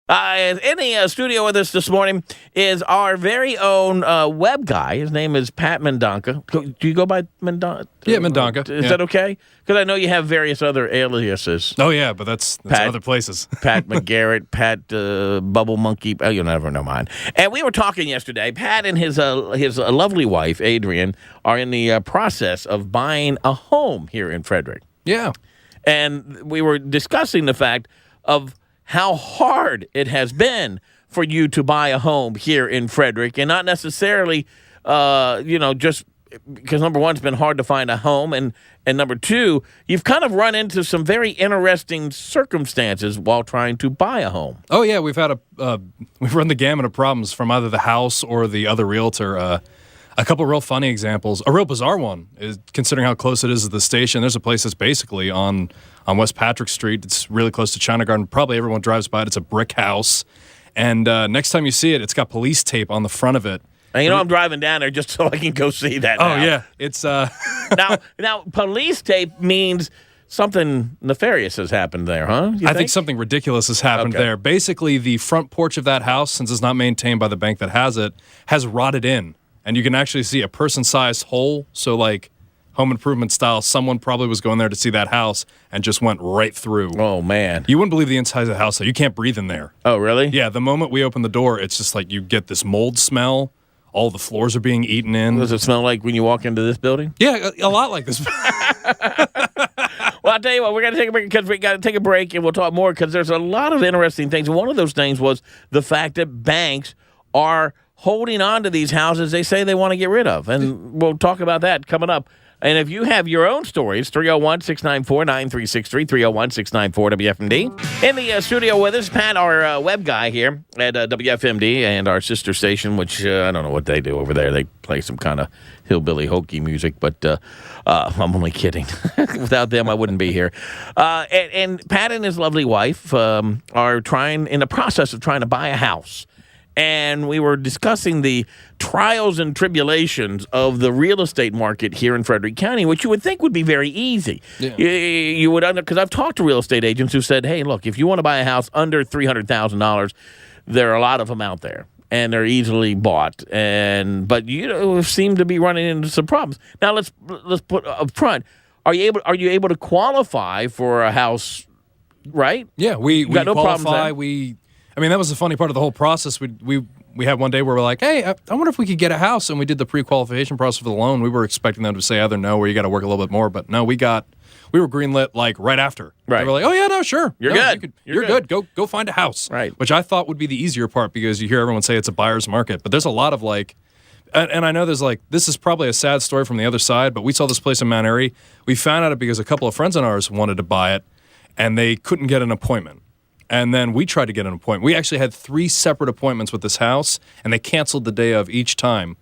In the studio with us this morning is our very own web guy. His name is Pat Mendonca. Do you go by Mendonca? Yeah, Mendonca. Is that okay? Because I know you have various other aliases. Oh, yeah, but that's Pat, other places. Pat McGarrett, Pat Bubble Monkey. Oh, you'll never know mine. And we were talking yesterday. Pat and his lovely wife, Adrian, are in the process of buying a home here in Frederick. Yeah. And we were discussing the fact of how hard it has been for you to buy a home here in Frederick, and not necessarily, just because, number one, it's been hard to find a home, and number two, you've kind of run into some very interesting circumstances while trying to buy a home. Oh, yeah, we've run the gamut of problems from either the house or the other realtor. A couple real funny examples. A real bizarre one is, considering how close it is to the station, there's a place that's basically on West Patrick Street. It's really close to China Garden. Probably everyone drives by it. It's a brick house. And next time you see it, it's got police tape on the front of it. And I'm driving down there just so I can go see that now. Oh, yeah. It's Now, police tape means something nefarious has happened there, huh? I think something ridiculous has happened there. Basically, the front porch of that house, since it's not maintained by the bank that has it, has rotted in. And you can actually see a person-sized hole. So, like, home improvement style, someone probably was going there to see that house and just went right through. Oh, man. You wouldn't believe the inside of the house, though. You can't breathe in there. Oh, really? Yeah, the moment we open the door, it's just like you get this mold smell. All the floors are being eaten in. Does it smell like when you walk into this building? Yeah, a lot like this. Well, I'll tell you what, we're going to take a break because we got to take a break, and we'll talk more because there's a lot of interesting things. One of those things was the fact that banks are holding on to these houses they say they want to get rid of. And we'll talk about that coming up. And if you have your own stories, 301-694-9363, 301-694-WFMD. In the studio with us, Pat, our web guy here at WFMD and our sister station, which I don't know what they do over there. They play some kind of hillbilly hokey music, but I'm only kidding. Without them, I wouldn't be here. And Pat and his lovely wife are in the process of trying to buy a house. And we were discussing the trials and tribulations of the real estate market here in Frederick County, which you would think would be very easy. Yeah. You would, because I've talked to real estate agents who said, hey, look, if you want to buy a house under $300,000, there are a lot of them out there, and they're easily bought. But you seem to be running into some problems. Now let's put up front. Are you able to qualify for a house? Right? Yeah, we got no qualify. I mean, that was the funny part of the whole process. We had one day where we're like, hey, I wonder if we could get a house. And we did the pre-qualification process for the loan. We were expecting them to say either no or you got to work a little bit more. But no, we were greenlit like right after. Right. They were like, oh, yeah, no, sure. You're good. You're good. Go find a house. Right. Which I thought would be the easier part because you hear everyone say it's a buyer's market. But there's a lot of like, and I know there's like, this is probably a sad story from the other side, but we saw this place in Mount Airy. We found out because a couple of friends of ours wanted to buy it and they couldn't get an appointment. And then we tried to get an appointment. We actually had 3 separate appointments with this house, and they canceled the day of each time.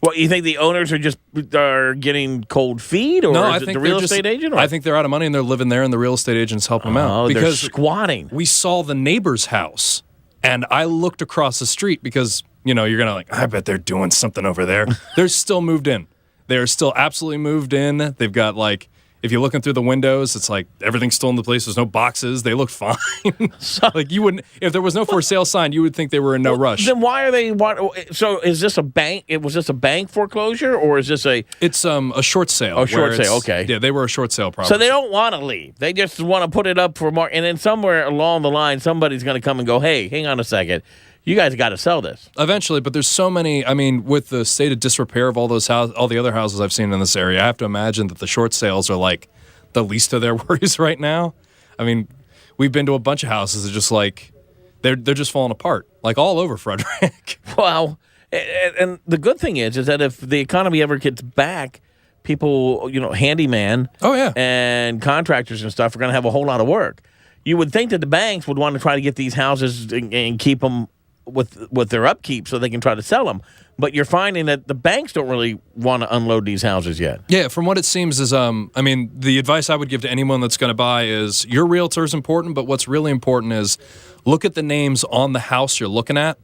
Well, you think the owners are getting cold feet, or no, is it the real estate agent? Or? I think they're out of money and they're living there, and the real estate agents help them out. Oh, they're squatting. We saw the neighbor's house, and I looked across the street because, you're going to like, I bet they're doing something over there. They're still moved in. They're still absolutely moved in. They've got like, if you're looking through the windows, it's like everything's still in the place. There's no boxes. They look fine. Like you wouldn't, if there was no for sale sign, you would think they were in no rush. Then why are they? So is this a bank? Was this a bank foreclosure or is this a? It's a short sale. Oh, short sale. Okay. Yeah, they were a short sale property. So they don't want to leave. They just want to put it up for market, and then somewhere along the line, somebody's going to come and go, "Hey, hang on a second. You guys got to sell this." Eventually, but there's so many, I mean, with the state of disrepair of all the other houses I've seen in this area, I have to imagine that the short sales are like the least of their worries right now. I mean, we've been to a bunch of houses that just like, they're just falling apart, like all over Frederick. Well, and the good thing is that if the economy ever gets back, people, handyman and contractors and stuff are going to have a whole lot of work. You would think that the banks would want to try to get these houses and keep them with their upkeep so they can try to sell them. But you're finding that the banks don't really want to unload these houses yet. Yeah, from what it seems is, the advice I would give to anyone that's going to buy is your realtor is important, but what's really important is look at the names on the house you're looking at.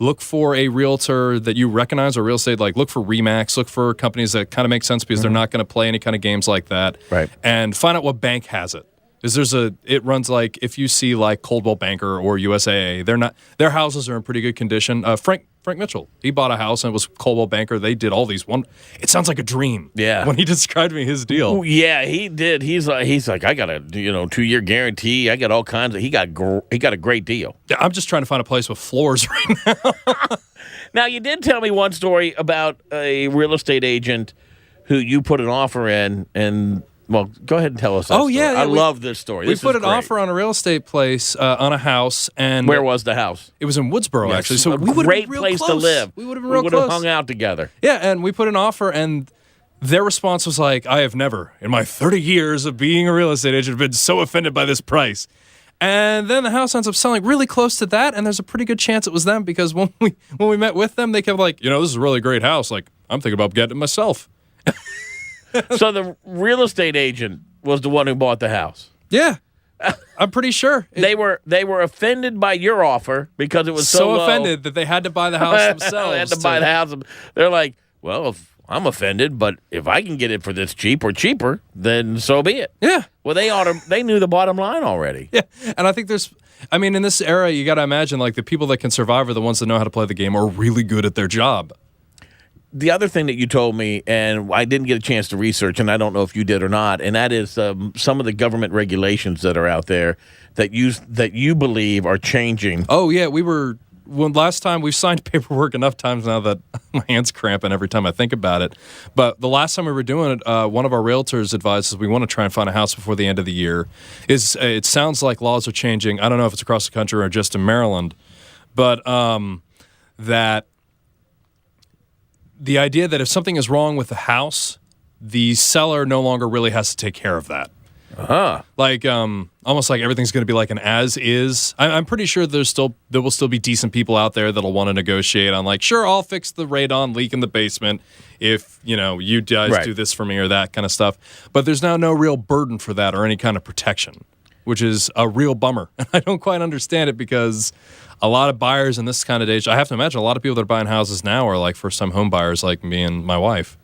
Look for a realtor that you recognize or real estate, like look for RE/MAX, look for companies that kind of make sense because they're not going to play any kind of games like that. Right. And find out what bank has it. It runs like if you see like Coldwell Banker or USAA, their houses are in pretty good condition. Frank Mitchell, he bought a house and it was Coldwell Banker. They did all these it sounds like a dream. Yeah. When he described me his deal. Yeah, he did. He's like, I got a 2-year guarantee. I got all kinds of. He got a great deal. Yeah, I'm just trying to find a place with floors right now. Now, you did tell me one story about a real estate agent who you put an offer in, and well, go ahead and tell us that story. Yeah, I love this story. We put an offer on a real estate place on a house, and where was the house? It was in Woodsboro, Yes, actually. So a we would great have been real place close. to live. We would have been real We would close. have hung out together. Yeah, and we put an offer, and their response was like, "I have never, in my 30 years of being a real estate agent, been so offended by this price." And then the house ends up selling really close to that, and there's a pretty good chance it was them because when we met with them, they kept like, this is a really great house. Like, I'm thinking about getting it myself. So the real estate agent was the one who bought the house. Yeah, I'm pretty sure. They were offended by your offer because it was so low. offended that they had to buy the house themselves. They had to buy the house. They're like, well, if I'm offended, but if I can get it for this cheap or cheaper, then so be it. Yeah. Well, they knew the bottom line already. Yeah, and I think in this era, you got to imagine like the people that can survive are the ones that know how to play the game or are really good at their job. The other thing that you told me, and I didn't get a chance to research, and I don't know if you did or not, and that is some of the government regulations that are out there that you believe are changing. Oh yeah, last time we've signed paperwork enough times now that my hand's cramping every time I think about it. But the last time we were doing it, one of our realtors advised us we want to try and find a house before the end of the year. It sounds like laws are changing. I don't know if it's across the country or just in Maryland, but that the idea that if something is wrong with the house, the seller no longer really has to take care of that. Like almost like everything's going to be like an as is. I'm pretty sure there will still be decent people out there that'll want to negotiate on like, sure, I'll fix the radon leak in the basement if you guys do this for me or that kind of stuff. But there's now no real burden for that or any kind of protection, which is a real bummer. I don't quite understand it because a lot of buyers in this kind of age, I have to imagine a lot of people that are buying houses now are like first-time home buyers like me and my wife.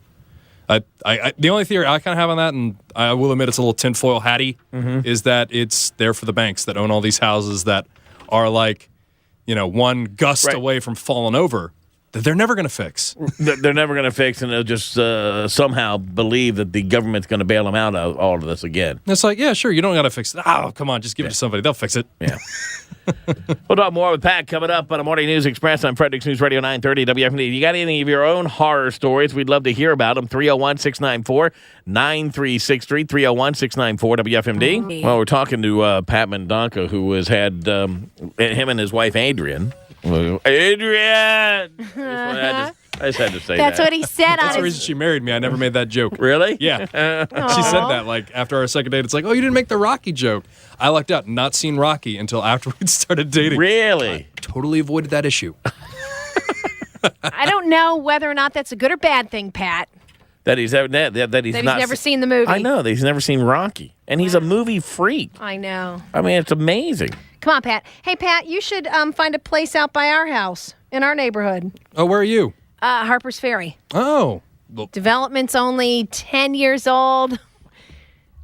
The only theory I kind of have on that, and I will admit it's a little tinfoil hatty, is that it's there for the banks that own all these houses that are like, one gust away from falling over that they're never going to fix. They're never going to fix, and they'll just somehow believe that the government's going to bail them out of all of this again. It's like, yeah, sure, you don't got to fix it. Oh, come on, just give it to somebody. They'll fix it. Yeah. We'll talk more with Pat coming up on the Morning News Express on Frederick's News Radio 930 WFMD. You got any of your own horror stories? We'd love to hear about them. 301-694-9363, 301-694 WFMD. Well, we're talking to Pat Mendonca, who has had him and his wife, Adrian. Adrian! I just had to say That's what he said That's the reason she married me. I never made that joke. Really? Yeah. She said that like after our second date. It's like, oh, you didn't make the Rocky joke. I lucked out, not seen Rocky until after we'd started dating. Really? I totally avoided that issue. I don't know whether or not that's a good or bad thing, Pat. That he's never seen the movie. I know that he's never seen Rocky, and he's a movie freak. I know. I mean, it's amazing. Come on, Pat. Hey, Pat, you should find a place out by our house in our neighborhood. Oh, where are you? Harper's Ferry. Oh. Well, Development's only 10 years old.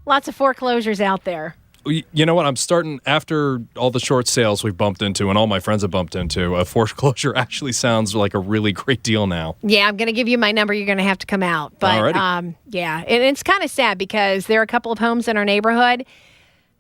Lots of foreclosures out there. you know what? I'm starting, after all the short sales we've bumped into and all my friends have bumped into, a foreclosure actually sounds like a really great deal now. Yeah, I'm going to give you my number. You're going to have to come out. But yeah, and it's kind of sad because there are a couple of homes in our neighborhood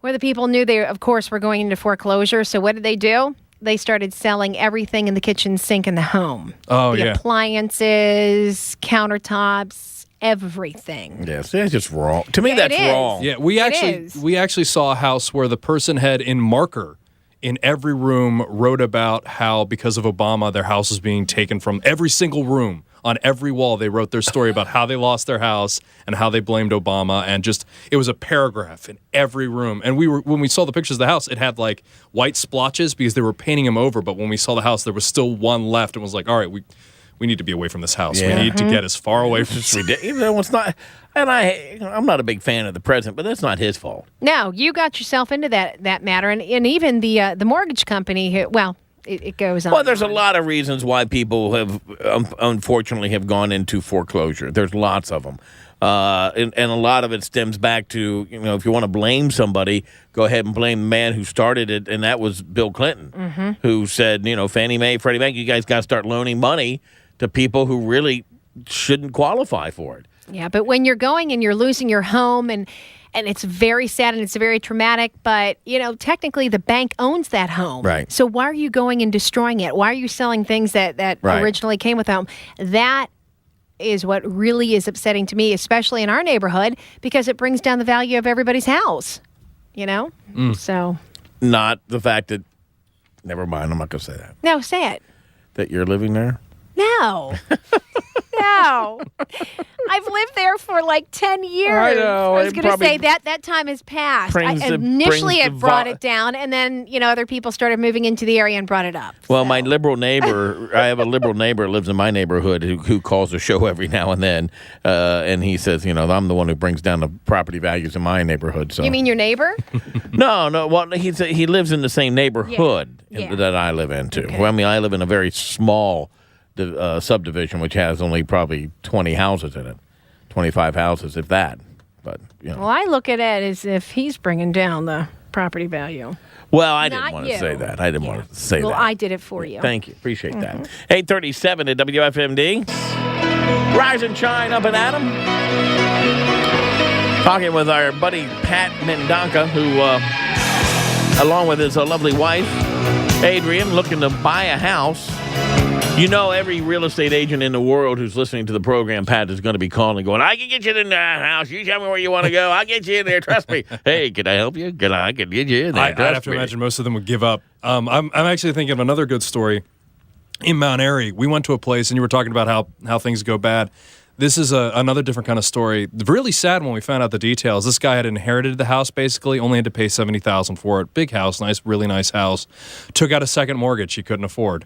where the people knew they, of course, were going into foreclosure. So what did they do? They started selling everything in the kitchen sink in the home. Oh, the appliances, countertops, everything. Yes, that's just wrong. To me, that's wrong. Yeah, we actually saw a house where the person had in marker in every room wrote about how because of Obama their house was being taken from every single room. On every wall, they wrote their story about how they lost their house and how they blamed Obama, and just it was a paragraph in every room. And when we saw the pictures of the house, it had like white splotches because they were painting them over. But when we saw the house, there was still one left, and was like, all right, we need to be away from this house. Yeah. We need to get as far away from this. It's not, and I'm not a big fan of the president, but that's not his fault. No, you got yourself into that matter, and even the mortgage company. it goes on. Well, there's a lot of reasons why people have, unfortunately, have gone into foreclosure. There's lots of them. And a lot of it stems back to, if you want to blame somebody, go ahead and blame the man who started it, and that was Bill Clinton, who said, Fannie Mae, Freddie Mac, you guys got to start loaning money to people who really shouldn't qualify for it. Yeah, but when you're going and you're losing your home and it's very sad and it's very traumatic, but, technically the bank owns that home. Right. So why are you going and destroying it? Why are you selling things that right. originally came with the home? That is what really is upsetting to me, especially in our neighborhood, because it brings down the value of everybody's house, So. Not the fact that, never mind, I'm not going to say that. No, say it. That you're living there? No. No. I've lived there for like 10 years. I know. I was going to say that time has passed. Initially, it brought it down, and then, other people started moving into the area and brought it up. Well, my liberal neighbor, I have a liberal neighbor who lives in my neighborhood who calls the show every now and then, and he says, I'm the one who brings down the property values in my neighborhood. So. You mean your neighbor? No. Well, he lives in the same neighborhood that I live into. Okay. Well, I live in a very small subdivision, which has only probably 20 houses in it, 25 houses, if that. But Well, I look at it as if he's bringing down the property value. Well, I Not didn't want you. to say that. I didn't want to say that. Well, I did it for you. Thank you. Appreciate that. 8:37 at WFMD. Rise and shine up and Adam. Talking with our buddy Pat Mendonca, who, along with his lovely wife, Adrian, looking to buy a house. Every real estate agent in the world who's listening to the program, Pat, is going to be calling going, I can get you in the house. You tell me where you want to go. I'll get you in there. Trust me. Hey, can I help you? I can get you in there. I'd have to imagine most of them would give up. I'm actually thinking of another good story. In Mount Airy, we went to a place, and you were talking about how things go bad. This is another different kind of story. Really sad when we found out the details. This guy had inherited the house, basically, only had to pay $70,000 for it. Big house, really nice house. Took out a second mortgage he couldn't afford.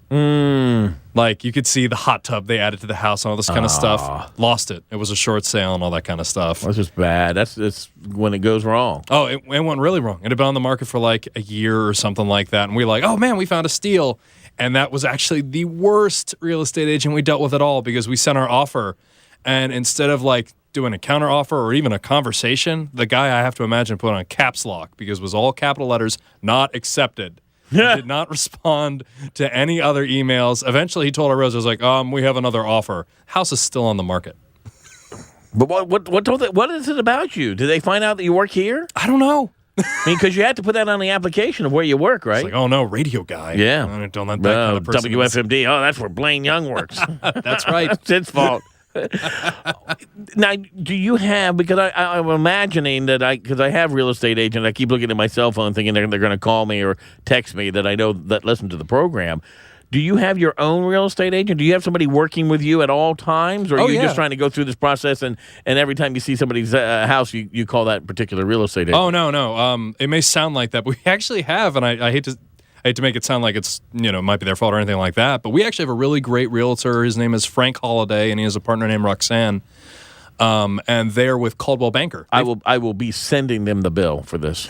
Like, you could see the hot tub they added to the house and all this kind of stuff. Lost it. It was a short sale and all that kind of stuff. That's just bad. That's when it goes wrong. Oh, it went really wrong. It had been on the market for like a year or something like that. And we were like, oh, man, we found a steal. And that was actually the worst real estate agent we dealt with at all, because we sent our offer. And instead of like doing a counter offer or even a conversation, the guy, I have to imagine, put on caps lock, because it was all capital letters, not accepted. He did not respond to any other emails. Eventually, he told our realtor, like, we have another offer. House is still on the market. But what is it about you? Did they find out that you work here? I don't know. Because you had to put that on the application of where you work, right? It's like, oh no, radio guy. Yeah. I don't let that kind of person. WFMD. Oh, that's where Blaine Young works. That's right. That's its fault. Now, do you have, because I'm imagining that because I have real estate agents, I keep looking at my cell phone thinking they're going to call me or text me that I know that listen to the program. Do you have your own real estate agent? Do you have somebody working with you at all times? Or are you just trying to go through this process and every time you see somebody's house, you call that particular real estate agent? Oh, no. It may sound like that, but we actually have, and I hate to make it sound like it's, might be their fault or anything like that, but we actually have a really great realtor. His name is Frank Holliday, and he has a partner named Roxanne. And they're with Coldwell Banker. I will be sending them the bill for this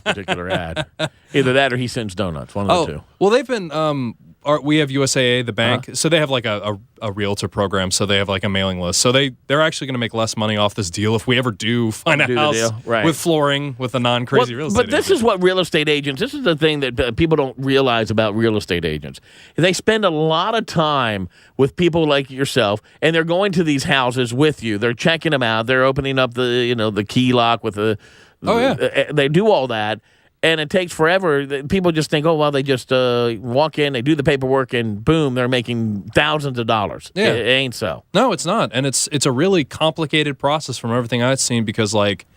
particular ad. Either that or he sends donuts, one of the two. Well, they've been... we have USAA, the bank, so they have like a realtor program, so they have like a mailing list. So they're actually going to make less money off this deal if we ever do find a house with flooring with a non-crazy real estate agent. But this is what real estate agents, this is the thing that people don't realize about real estate agents. They spend a lot of time with people like yourself, and they're going to these houses with you. They're checking them out. They're opening up the key lock with they do all that. And it takes forever. People just think, they just walk in, they do the paperwork, and boom, they're making thousands of dollars. Yeah. It ain't so. No, it's not. And it's a really complicated process from everything I've seen, because like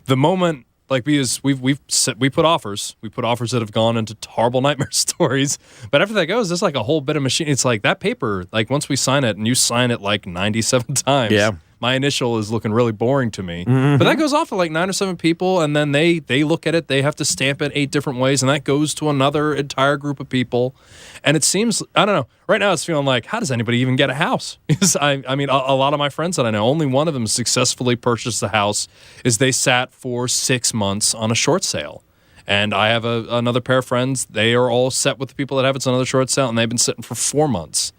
the moment, like because we put offers that have gone into horrible nightmare stories. But after that goes, there's like a whole bit of machine. It's like that paper, like once we sign it and you sign it like 97 times. Yeah. My initial is looking really boring to me. Mm-hmm. But that goes off to like 9 or 7 people, and then they look at it. They have to stamp it 8 different ways, and that goes to another entire group of people. And it seems, I don't know, right now it's feeling like, how does anybody even get a house? Because I mean, a lot of my friends that I know, only one of them successfully purchased a house, is they sat for 6 months on a short sale. And I have another pair of friends. They are all set with the people that have it. It's another short sale, and they've been sitting for 4 months.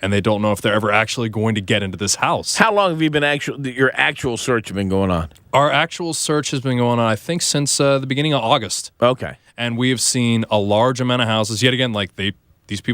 And they don't know if they're ever actually going to get into this house. How long have you been your actual search been going on? Our actual search has been going on, I think, since the beginning of August. Okay. And we have seen a large amount of houses. Yet again, like these people